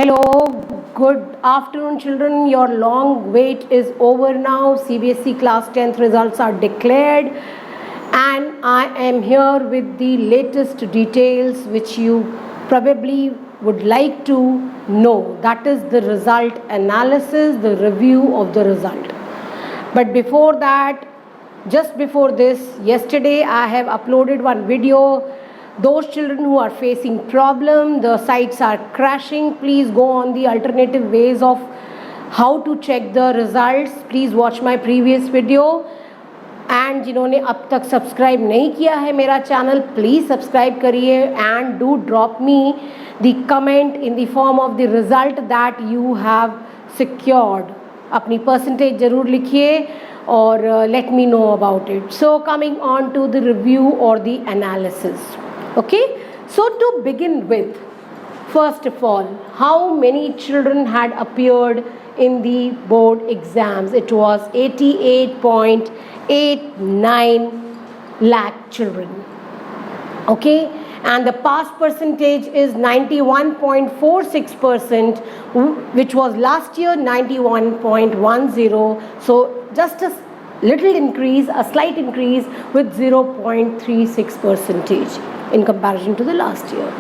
Hello, good afternoon children. Your long wait is over now. CBSE class 10th results are declared and I am here with the latest details which you probably would like to know. That is the result analysis, the review of the result. But before that, just before this, yesterday I have uploaded one video. Those children who are facing problem, the sites are crashing, please go on the alternative ways of how to check the results. Please watch my previous video. And जिन्होंने अब तक subscribe नहीं किया है मेरा channel, please subscribe करिए and do drop me the comment in the form of the result that you have secured. अपनी percentage ज़रूर लिखिए और let me know about it. So coming on to the review और the analysis. Okay, so to begin with, first of all, how many children had appeared in the board exams? It was 88.89 lakh children. Okay, and the pass percentage is 91.46%, which was last year 91.10. So just a little increase, a slight increase with 0.36% in comparison to the last year.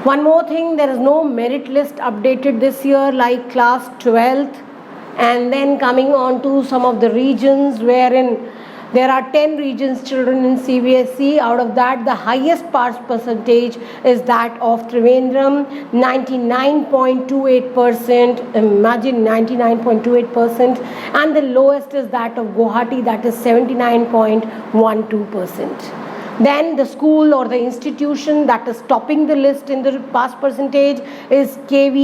One more thing, there is no merit list updated this year like class 12th. And then coming on to some of the regions wherein there are 10 regions children in CBSE. Out of that, the highest pass percentage is that of Trivandrum, 99.28%. Imagine 99.28%. And the lowest is that of Guwahati, that is 79.12%. Then the school or the institution that is topping the list in the pass percentage is KV,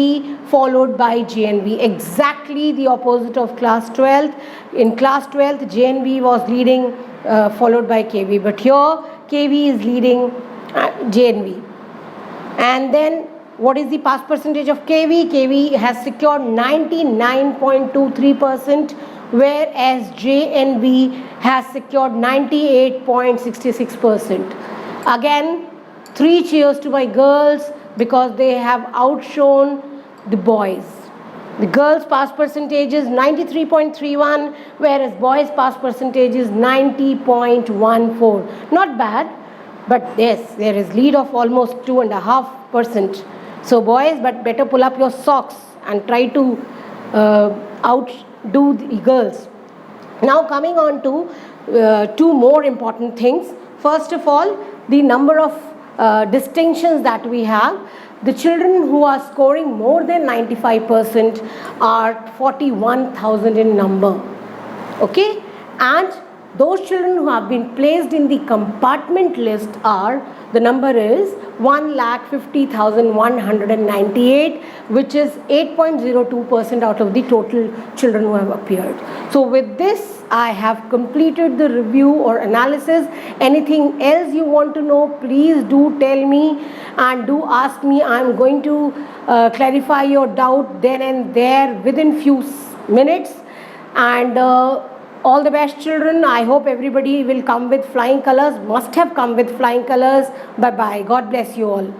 followed by JNV. Exactly the opposite of class 12th. In class 12th, JNV was leading, followed by KV. But here, KV is leading JNV. And then, what is the pass percentage of KV? KV has secured 99.23%, whereas JNV has secured 98.66%. Again, 3 cheers to my girls because they have outshone the boys. The girls' pass percentage is 93.31, whereas boys' pass percentage is 90.14. Not bad, but yes, there is lead of almost 2.5%. So boys, but better pull up your socks and try to outdo the girls. Now coming on to two more important things. First of all, the number of distinctions that we have. The children who are scoring more than 95% are 41,000 in number. Okay, and those children who have been placed in the compartment list are, the number is 1,50,198, which is 8.02% out of the total children who have appeared. So with this, I have completed the review or analysis. Anything else you want to know, please do tell me and do ask me. I am going to clarify your doubt then and there within few minutes. And all the best children. I hope everybody will come with flying colors, must have come with flying colors. Bye bye. God bless you all.